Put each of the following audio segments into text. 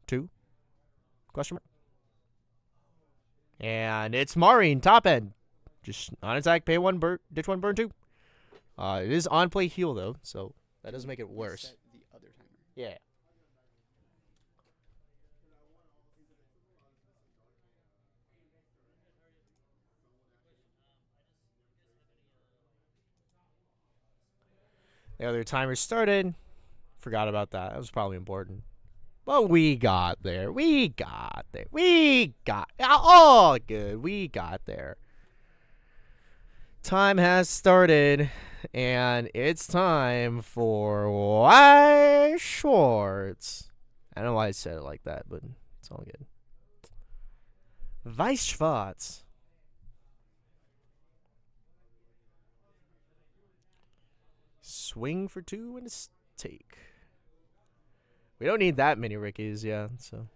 2? Question mark. And it's Maureen, top end. Just on attack, pay 1, ditch 1, burn 2. It is on play heal, though, so that does make it worse. The other timer. Yeah. The other timer started. Forgot about that. That was probably important. But we got there. We got there. We got. Oh, good. We got there. Time has started, and it's time for Weiss Schwarz. I don't know why I said it like that, but it's all good. Weiss Schwarz. Swing for 2 and a take. We don't need that many Rickies, yeah, so.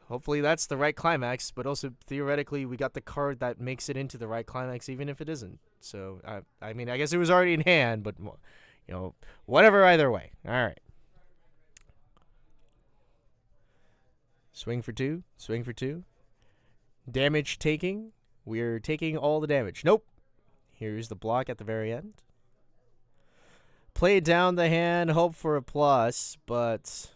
Hopefully that's the right climax, but also theoretically we got the card that makes it into the right climax even if it isn't. So, I mean, I guess it was already in hand, but, whatever either way. All right. Swing for 2. Swing for 2. Damage taking. We're taking all the damage. Nope. Here's the block at the very end. Play down the hand, hope for a plus, but...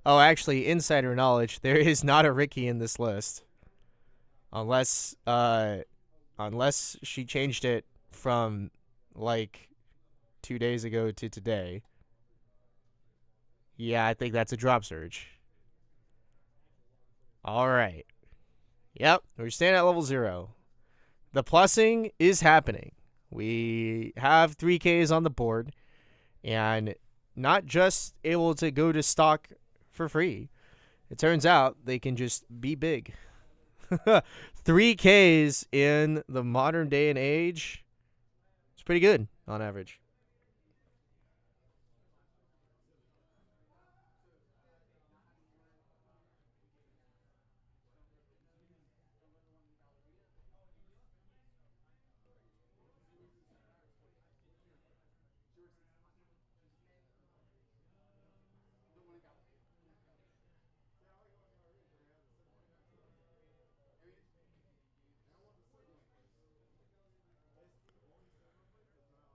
Oh, actually, insider knowledge, there is not a Ricky in this list. Unless she changed it from, 2 days ago to today. Yeah, I think that's a drop surge. All right. Yep, we're staying at level 0. The plussing is happening. We have 3Ks on the board, and not just able to go to stock for free. It turns out they can just be big. 3Ks in the modern day and age, it's pretty good on average.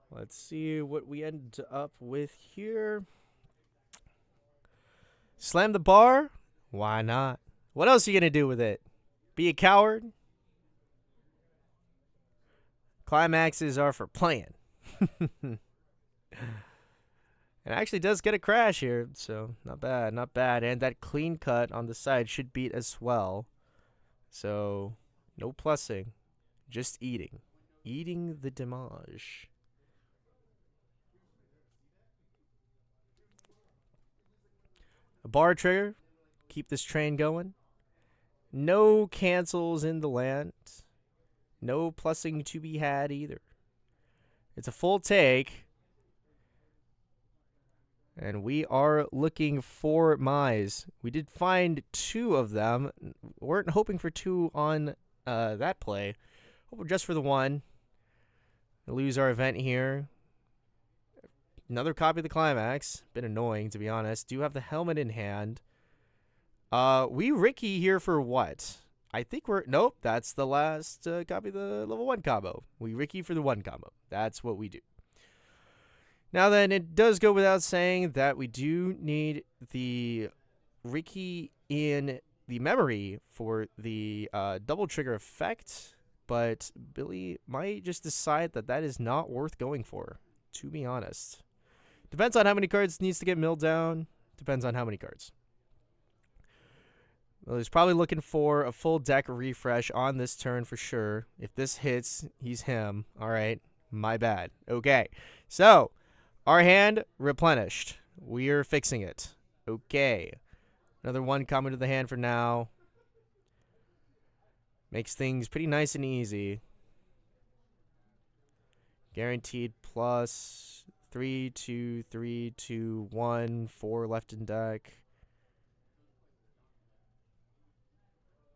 Let's see what we end up with here. Slam the bar? Why not? What else are you going to do with it? Be a coward? Climaxes are for playing. It actually does get a crash here, so not bad, not bad. And that clean cut on the side should beat as well. So, no plussing, just eating. Eating the damage. A bar trigger, keep this train going. No cancels in the land. No plussing to be had either. It's a full take. And we are looking for Mize. We did find 2 of them. Weren't hoping for 2 on that play. Hoping just for the 1. We'll lose our event here. Another copy of the climax. Been annoying, to be honest. Do have the helmet in hand. We Ricky here for what? I think we're... Nope, that's the last copy of the level 1 combo. We Ricky for the 1 combo. That's what we do. Now then, it does go without saying that we do need the Ricky in the memory for the double trigger effect, but Billy might just decide that that is not worth going for, to be honest. Depends on how many cards needs to get milled down. Depends on how many cards. Well, he's probably looking for a full deck refresh on this turn for sure. If this hits, he's him. All right, my bad. Okay, so our hand replenished. We're fixing it. Okay, another 1 coming to the hand for now. Makes things pretty nice and easy. Guaranteed plus 3, 2, 3, 2, 1, 4 left in deck.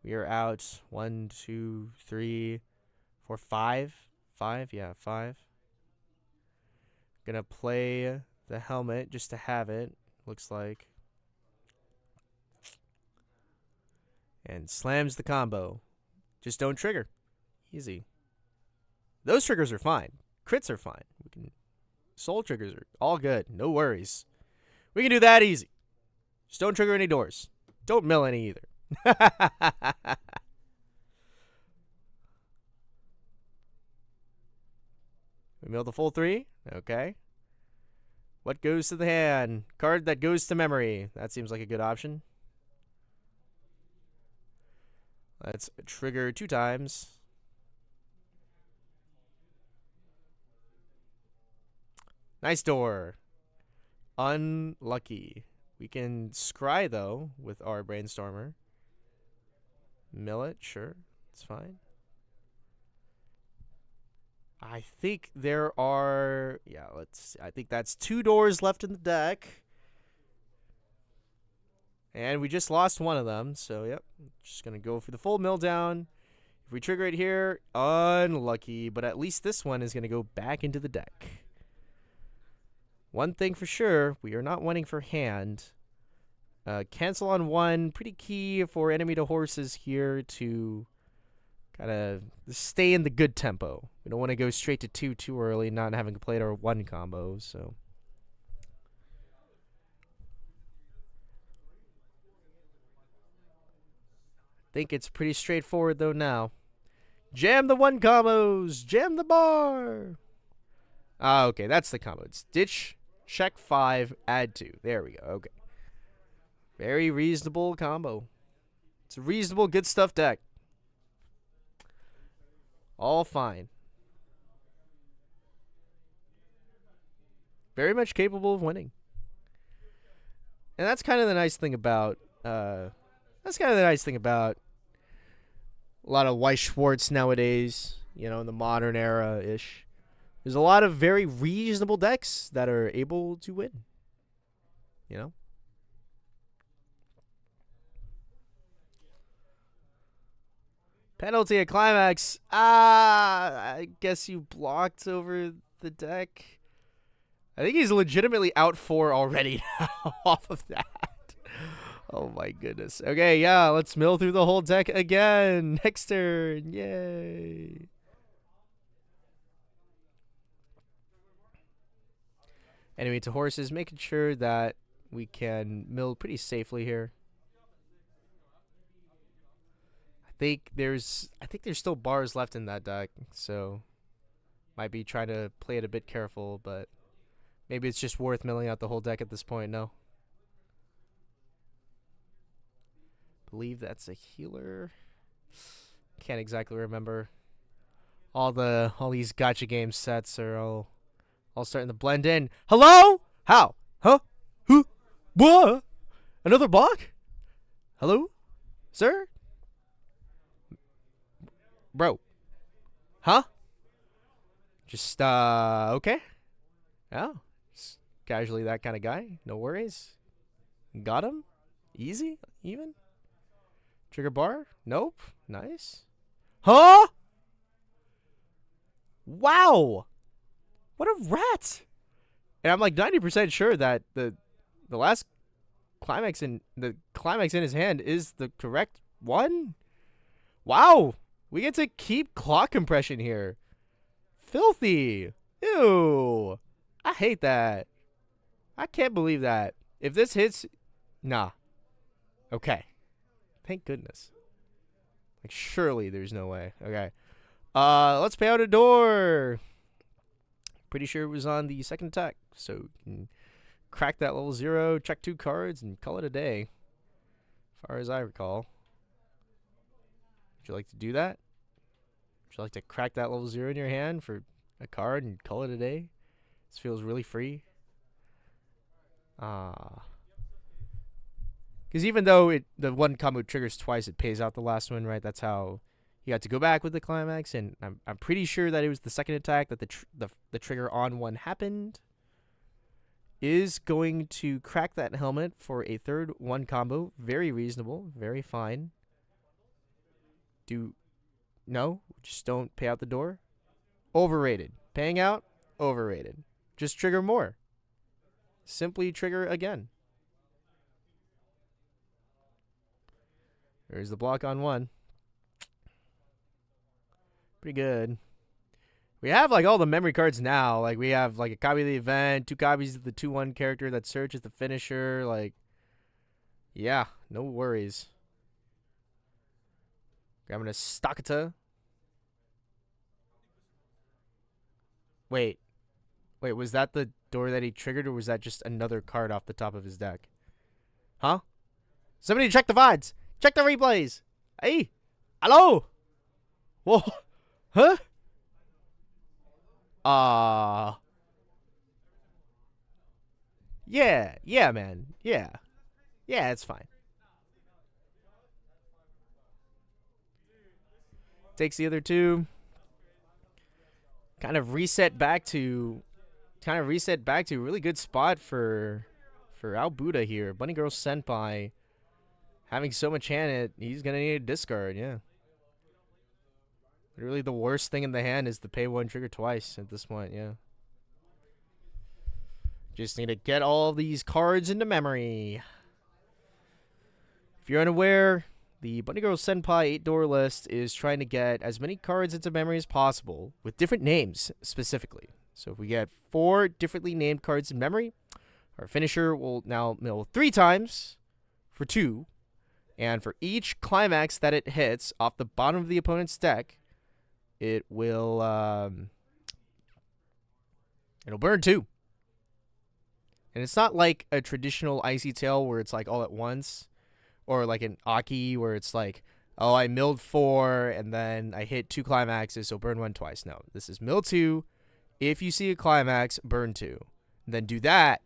We are out 1, 2, 3, 4, 5. 5, yeah, 5. Gonna play the helmet just to have it, looks like. And slams the combo. Just don't trigger. Easy. Those triggers are fine. Crits are fine. Soul triggers are all good. No worries. We can do that easy. Just don't trigger any doors. Don't mill any either. We mill the full 3. Okay. What goes to the hand? Card that goes to memory. That seems like a good option. Let's trigger 2 times. Nice door. Unlucky. We can scry, though, with our Brainstormer. Mill it, sure. It's fine. I think there are... Yeah, I think that's 2 doors left in the deck. And we just lost one of them, so yep. Just going to go for the full mill down. If we trigger it here, unlucky. But at least this one is going to go back into the deck. One thing for sure, we are not winning for hand. Cancel on 1, pretty key for enemy to horses here to kind of stay in the good tempo. We don't want to go straight to 2 too early, not having played our 1 combo, so... think it's pretty straightforward, though, now. Jam the 1 combos! Jam the bar! Ah, okay, that's the combo. It's ditch, check 5, add 2. There we go, okay. Very reasonable combo. It's a reasonable, good stuff deck. All fine. Very much capable of winning. And that's kind of the nice thing about... a lot of Weiss Schwarz nowadays, you know, in the modern era-ish. There's a lot of very reasonable decks that are able to win. You know? Penalty at climax. I guess you blocked over the deck. I think he's legitimately out 4 already now off of that. Oh my goodness. Okay, yeah, let's mill through the whole deck again. Next turn. Yay. Enemy to horses, making sure that we can mill pretty safely here. I think there's still bars left in that deck, so might be trying to play it a bit careful, but maybe it's just worth milling out the whole deck at this point, no? Believe that's a healer. Can't exactly remember. All these gotcha game sets are all starting to blend in. Hello? How? Huh? Who? What? Another block? Hello? Sir? Bro. Huh? Just okay. Oh. Just casually that kind of guy. No worries. Got him? Easy? Even? Trigger bar? Nope. Nice. Huh? Wow. What a rat. And I'm like 90% sure that the last climax in his hand is the correct one. Wow. We get to keep clock compression here. Filthy. Ew. I hate that. I can't believe that. If this hits, nah. Okay. Thank goodness. Like, surely there's no way. Okay. Let's pay out a door. Pretty sure it was on the second attack. So you can crack that level 0, check 2 cards, and call it a day. As far as I recall. Would you like to do that? Would you like to crack that level 0 in your hand for a card and call it a day? This feels really free. Because even though the 1 combo triggers twice, it pays out the last one, right? That's how you got to go back with the climax. And I'm pretty sure that it was the second attack that the trigger on 1 happened. Is going to crack that helmet for a third 1 combo. Very reasonable. Very fine. No? Just don't pay out the door? Overrated. Paying out? Overrated. Just trigger more. Simply trigger again. There's the block on 1. Pretty good. We have like all the memory cards now. Like we have like a copy of the event, 2 copies of the 2/1 character that searches the finisher. Like, yeah, no worries. Grabbing a Stakata. Wait, was that the door that he triggered, or was that just another card off the top of his deck? Huh? Somebody check the VODs. Check the replays. Hey, hello. Whoa, huh? Yeah, man. Yeah, it's fine. Takes the other 2. Kind of reset back to a really good spot for Al Buddha here. Bunny Girl Senpai having so much hand, he's gonna need a discard. Yeah. Literally the worst thing in the hand is the pay 1 trigger twice at this point. Yeah. Just need to get all these cards into memory. If you're unaware, the Bunny Girl Senpai 8-door list is trying to get as many cards into memory as possible with different names specifically. So if we get 4 differently named cards in memory, our finisher will now mill 3 times for 2. And for each climax that it hits off the bottom of the opponent's deck, it will it'll burn 2. And it's not like a traditional Icy Tail where it's like all at once, or like an Aki where it's like, oh, I milled 4 and then I hit 2 climaxes, so burn 1 twice. No, this is mill 2. If you see a climax, burn 2. And then do that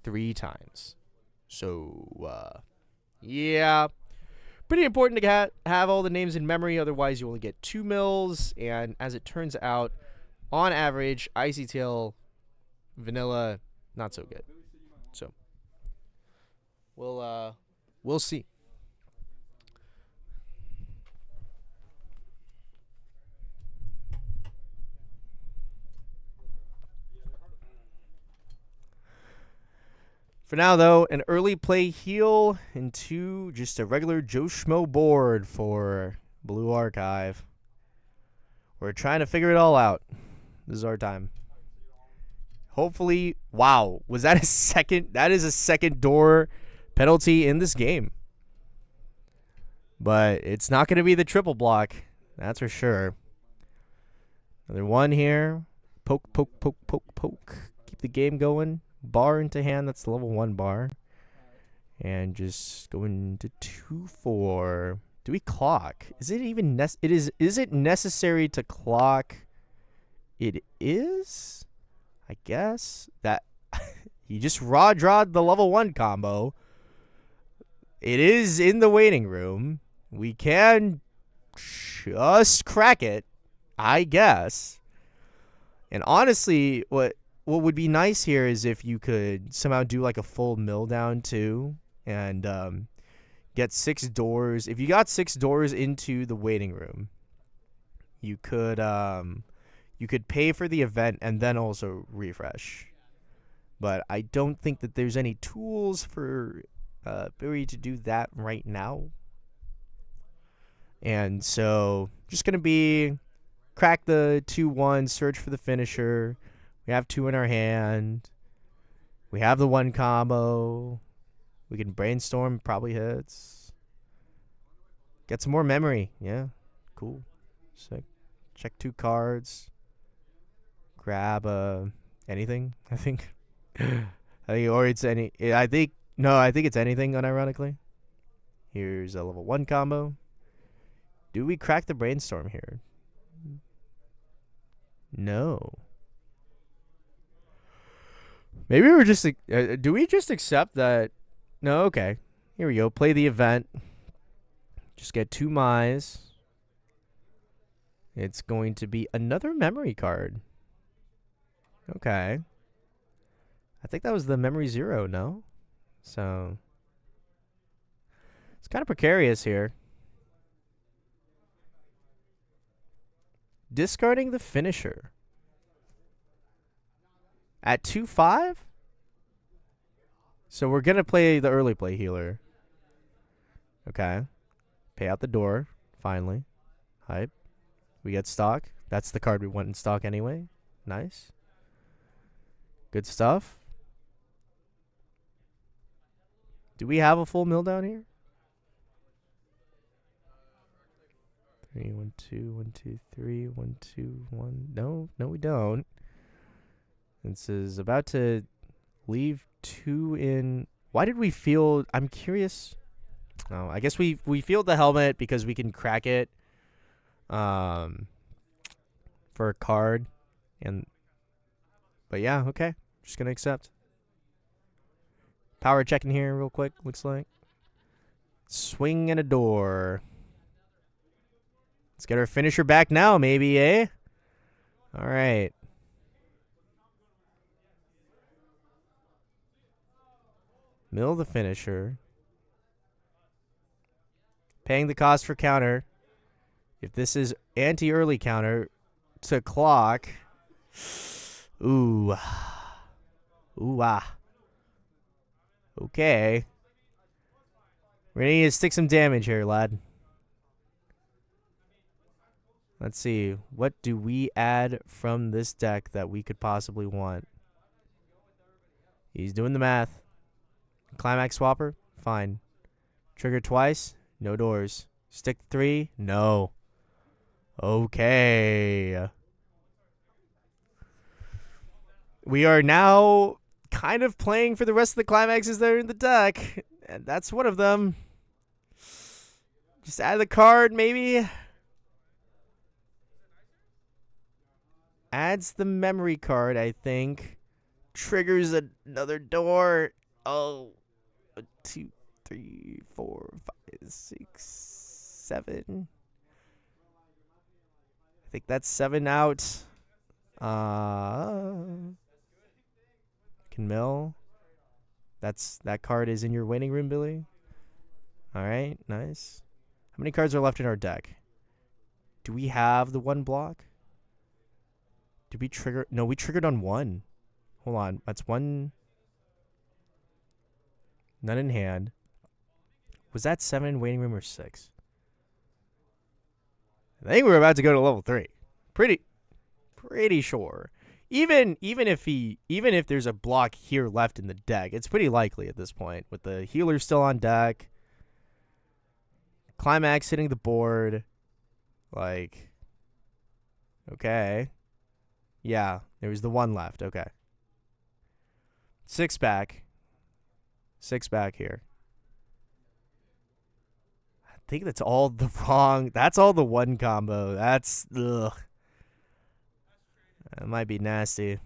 3 times. So, yeah. Pretty important to have all the names in memory, otherwise you only get 2 mills. And as it turns out, on average, Icy Tail, vanilla, not so good. So, we'll see. For now, though, an early play heal into just a regular Joe Schmo board for Blue Archive. We're trying to figure it all out. This is our time. Hopefully, wow, was that a second? That is a second door penalty in this game. But it's not going to be the triple block, that's for sure. Another 1 here. Poke, poke, poke, poke, poke. Keep the game going. Bar into hand, that's the level 1 bar. And just going to 2-4. Do we clock? Is it even is it necessary to clock? It is? I guess. That you just raw drawed the level 1 combo. It is in the waiting room. We can just crack it, I guess. And honestly, what would be nice here is if you could somehow do like a full mill down too, and get 6 doors. If you got 6 doors into the waiting room, you could pay for the event and then also refresh. But I don't think that there's any tools for ability to do that right now. And so just gonna be crack the 2/1, search for the finisher. We have 2 in our hand. We have the 1 combo. We can brainstorm, probably hits. Get some more memory. Yeah, cool. Sick. Check 2 cards. Grab anything, I think. Or it's any. I think it's anything, unironically. Here's a level 1 combo. Do we crack the brainstorm here? No. Maybe we're just. Do we just accept that? No, okay. Here we go. Play the event. Just get 2 Mai's. It's going to be another memory card. Okay. I think that was the memory 0, no? So. It's kind of precarious here. Discarding the finisher. At 2/5? So we're going to play the early play healer. Okay. Pay out the door. Finally. Hype. We get stock. That's the card we want in stock anyway. Nice. Good stuff. Do we have a full mill down here? 3, 1, 2, 1, 2, 3, 1, 2, 1. No, we don't. This is about to leave 2 in. Why did we field? I'm curious. Oh, I guess we field the helmet because we can crack it for a card. But yeah, okay. Just going to accept. Power checking here real quick, looks like. Swing and a door. Let's get our finisher back now, maybe, eh? All right. Mill the finisher. Paying the cost for counter. If this is anti-early counter to clock. Ooh. Ooh, ah. Okay. We're going to need to stick some damage here, lad. Let's see. What do we add from this deck that we could possibly want? He's doing the math. Climax swapper? Fine. Trigger twice? No doors. Stick 3? No. Okay. We are now kind of playing for the rest of the climaxes that are in the deck. And that's one of them. Just add the card, maybe. Adds the memory card, I think. Triggers another door. Oh. 1, 2, 3, 4, 5, 6, 7. I think that's 7 out. Can mill. That card is in your waiting room, Billy. All right, nice. How many cards are left in our deck? Do we have the 1 block? Did we trigger? No, we triggered on 1. Hold on. That's 1. None in hand. Was that 7 waiting room or 6? I think we're about to go to level 3. Pretty sure. Even if there's a block here left in the deck, it's pretty likely at this point with the healer still on deck. Climax hitting the board. Like, okay. Yeah, there was the 1 left. Okay. 6 back. 6 back here. I think that's all the wrong. That's all the 1 combo. That's ugh. That might be nasty.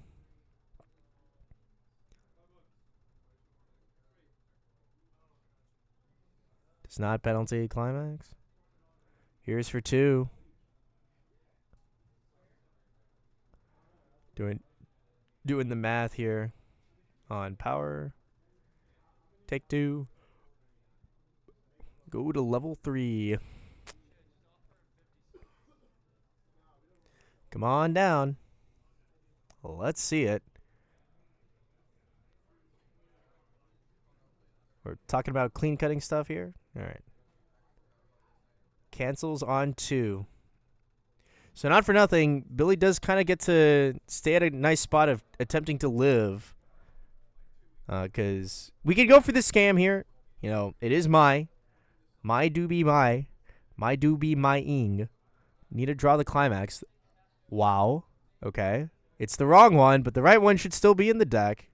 Does not penalty climax. Here's for 2. Doing the math here on power. Take 2. Go to level 3. Come on down. Let's see it. We're talking about clean cutting stuff here. All right. Cancels on 2. So not for nothing, Billy does kind of get to stay at a nice spot of attempting to live. Because we could go for this scam here. You know, it is my do be my ing. Need to draw the climax. Wow. Okay. It's the wrong one, but the right one should still be in the deck.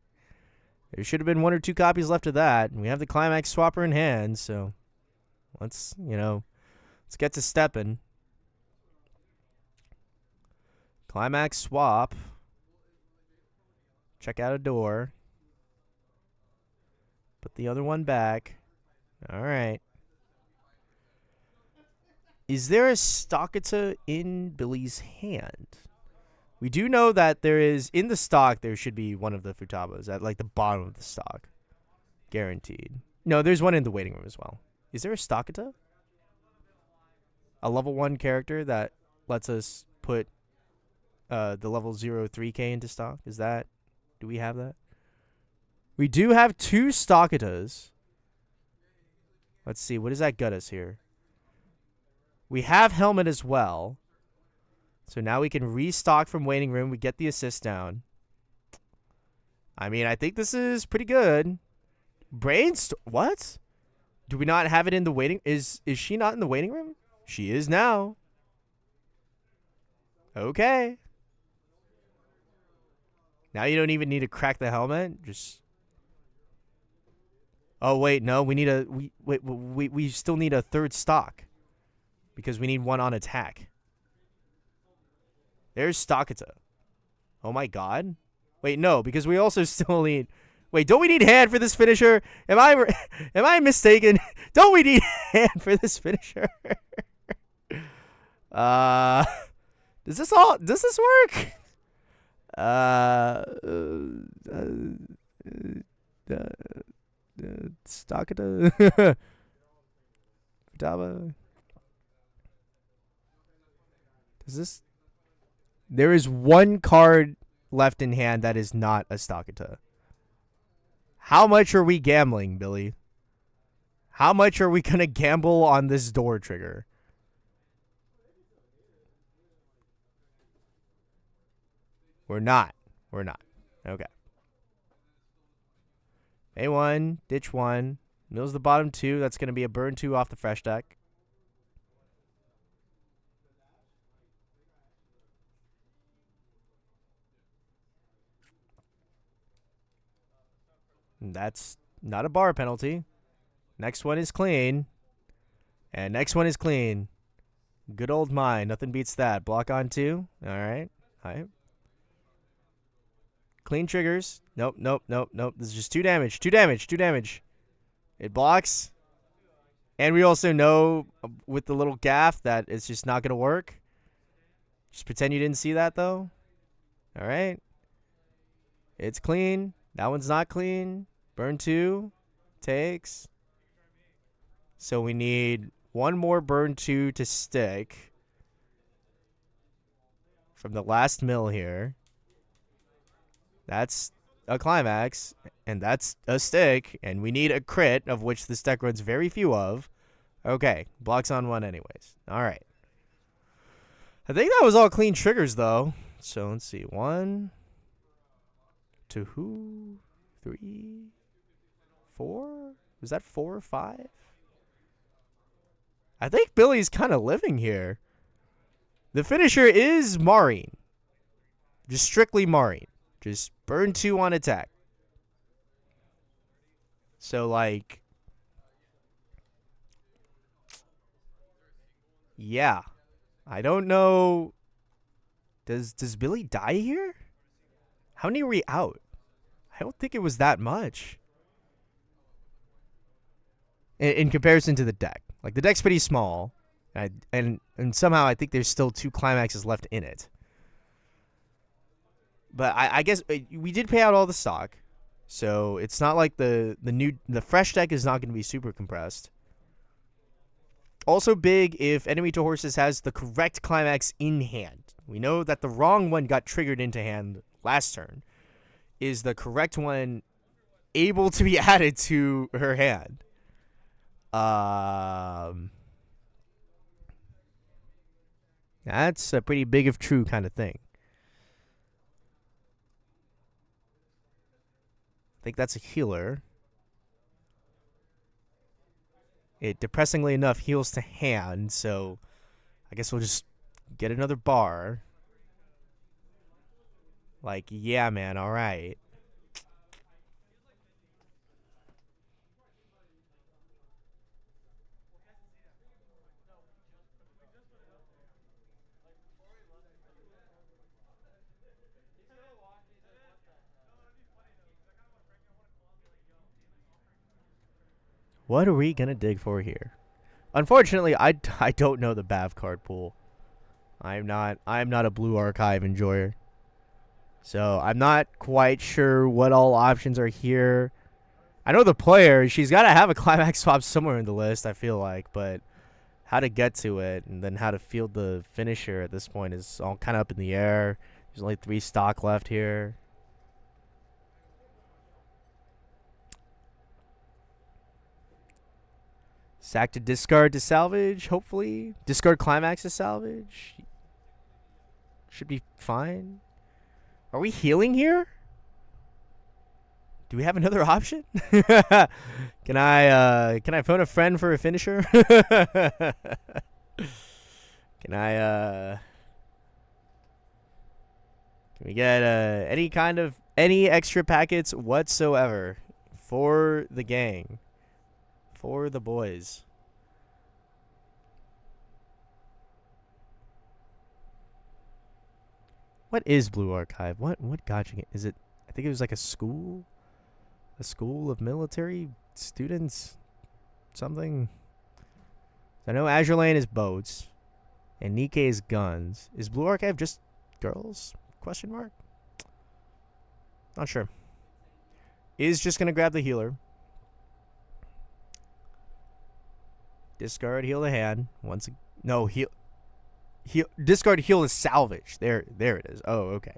There should have been 1 or 2 copies left of that. And we have the climax swapper in hand, so let's get to stepping. Climax swap. Check out a door. Put the other one back. All right. Is there a Stockita in Billy's hand? We do know that there is, in the stock, there should be one of the Futabas at like the bottom of the stock. Guaranteed. No, there's one in the waiting room as well. Is there a Stockita? A level 1 character that lets us put the level 03K into stock? Do we have that? We do have 2 Stockitas. Let's see, what does that get us here? We have helmet as well. So now we can restock from waiting room. We get the assist down. I mean, I think this is pretty good. What? Do we not have it in the waiting? Is she not in the waiting room? She is now. Okay. Now you don't even need to crack the helmet. Just. Oh wait, no. We need a we still need a third stock because we need one on attack. There's Stockata. Oh my god. Wait, no, because we also still need. Wait, don't we need hand for this finisher? Am I mistaken? Don't we need hand for this finisher? Does this work? Stockata. Futaba. Does this? There is one card left in hand that is not a Stockata. How much are we gambling, Billy? How much are we gonna gamble on this door trigger? We're not. Okay. A1, ditch 1. Mills the bottom 2. That's going to be a burn 2 off the fresh deck. That's not a bar penalty. Next one is clean. And next one is clean. Good old mine. Nothing beats that. Block on 2. All right. Clean triggers. Nope. This is just 2 damage. 2 damage. It blocks. And we also know with the little gaff that it's just not going to work. Just pretend you didn't see that, though. All right. It's clean. That one's not clean. Burn 2. Takes. So we need one more burn 2 to stick from the last mill here. That's a climax, and that's a stick, and we need a crit, of which this deck runs very few of. Okay, blocks on 1 anyways. All right. I think that was all clean triggers, though. So let's see. 1, 2, 3, 4. Was that 4 or 5? I think Billy's kind of living here. The finisher is Marine. Just strictly Marine. Just burn 2 on attack. So, like... yeah. I don't know... Does Billy die here? How many are we out? I don't think it was that much. In comparison to the deck. Like, the deck's pretty small. And somehow I think there's still 2 climaxes left in it. But I guess we did pay out all the stock. So it's not like the fresh deck is not going to be super compressed. Also big if enemy to horses has the correct climax in hand. We know that the wrong one got triggered into hand last turn. Is the correct one able to be added to her hand? That's a pretty big if true kind of thing. I think that's a healer. It, depressingly enough, heals to hand, so I guess we'll just get another bar. Like, yeah, man, all right. What are we going to dig for here? Unfortunately, I don't know the BAV card pool. I'm not a Blue Archive enjoyer. So I'm not quite sure what all options are here. I know the player, she's got to have a climax swap somewhere in the list, I feel like. But how to get to it and then how to field the finisher at this point is all kind of up in the air. There's only 3 stock left here. Sack to discard to salvage, hopefully. Discard climax to salvage. Should be fine. Are we healing here? Do we have another option? Can I phone a friend for a finisher? Can we get any extra packets whatsoever for the gang? For the boys. What is Blue Archive? What gotcha is it? I think it was like a school of military students, something. I know Azure Lane is boats, and Nikkei is guns. Is Blue Archive just girls? Question mark. Not sure. Is just gonna grab the healer. Discard heal the hand. Heal. Discard heal is salvage. There it is. Oh, okay.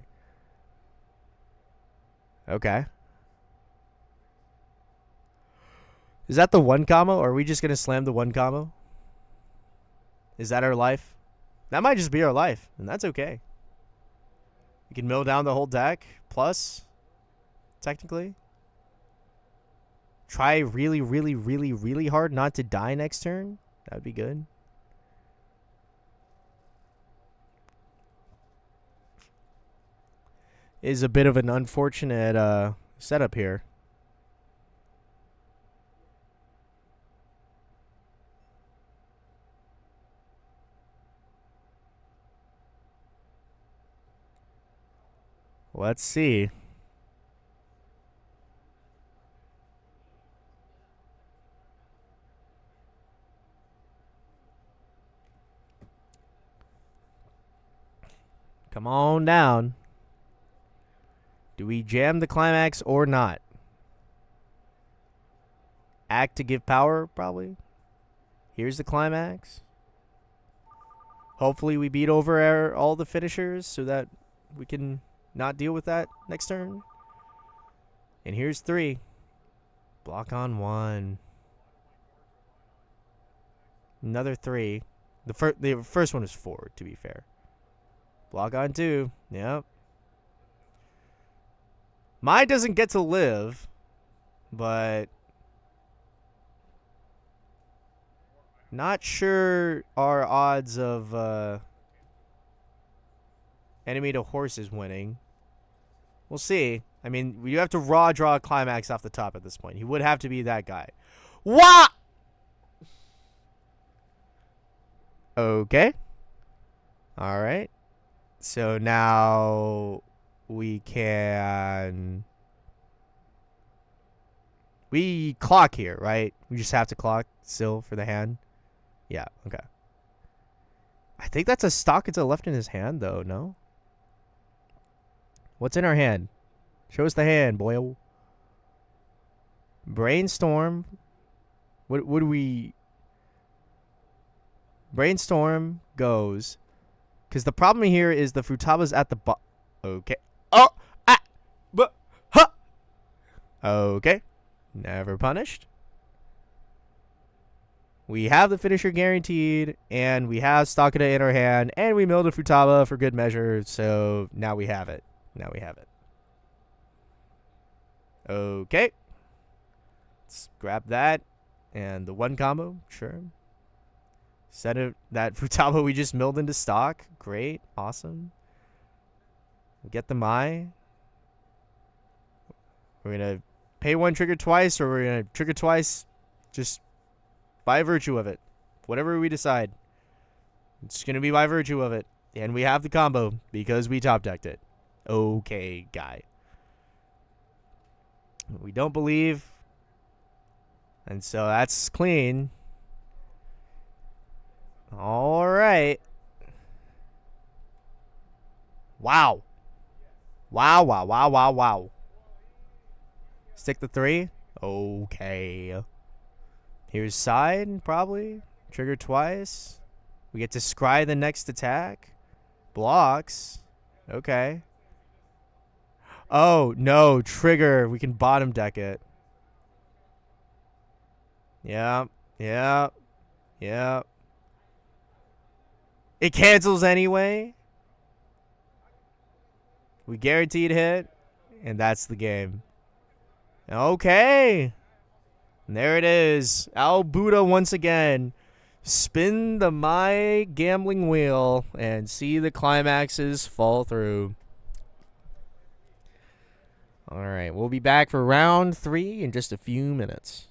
Okay. Is that the one combo? Or are we just gonna slam the one combo? Is that our life? That might just be our life, and that's okay. We can mill down the whole deck, plus, technically. Try really, really, really, really hard not to die next turn. That would be good. Is a bit of an unfortunate setup here. Let's see. Come on down. Do we jam the climax or not? Act to give power, probably. Here's the climax. Hopefully we beat over all the finishers so that we can not deal with that next turn. And here's 3. Block on 1. Another 3. The first one is 4, to be fair. Block on 2. Yep. Mine doesn't get to live, but not sure our odds of enemy to horses winning. We'll see. I mean, you have to raw draw a climax off the top at this point. He would have to be that guy. What? Okay. All right. So now we clock here, right? We just have to clock still for the hand. Yeah, okay. I think that's a stock it's left in his hand, though, no? What's in our hand? Show us the hand, boy. Brainstorm. What do we... Brainstorm goes. Because the problem here is the Futaba's at the bottom. Okay. Oh! Ah! But... Huh! Okay. Never punished. We have the finisher guaranteed, and we have Stakata in our hand, and we milled a Futaba for good measure, so now we have it. Okay. Let's grab that, and the one combo, sure. Set it, that Futaba we just milled into stock. Great, awesome. We get the Mai. We're going to pay 1 trigger twice, or we're going to trigger twice just by virtue of it. Whatever we decide. It's going to be by virtue of it. And we have the combo because we top decked it. Okay, guy. We don't believe. And so that's clean. All right. Wow. Wow. Stick the 3. Okay. Here's side, probably. Trigger twice. We get to scry the next attack. Blocks. Okay. Oh, no. Trigger. We can bottom deck it. Yeah. Yeah. It cancels anyway. We guaranteed hit. And that's the game. Okay. And there it is. Al Buddha once again. Spin the my gambling wheel and see the climaxes fall through. All right. We'll be back for round 3 in just a few minutes.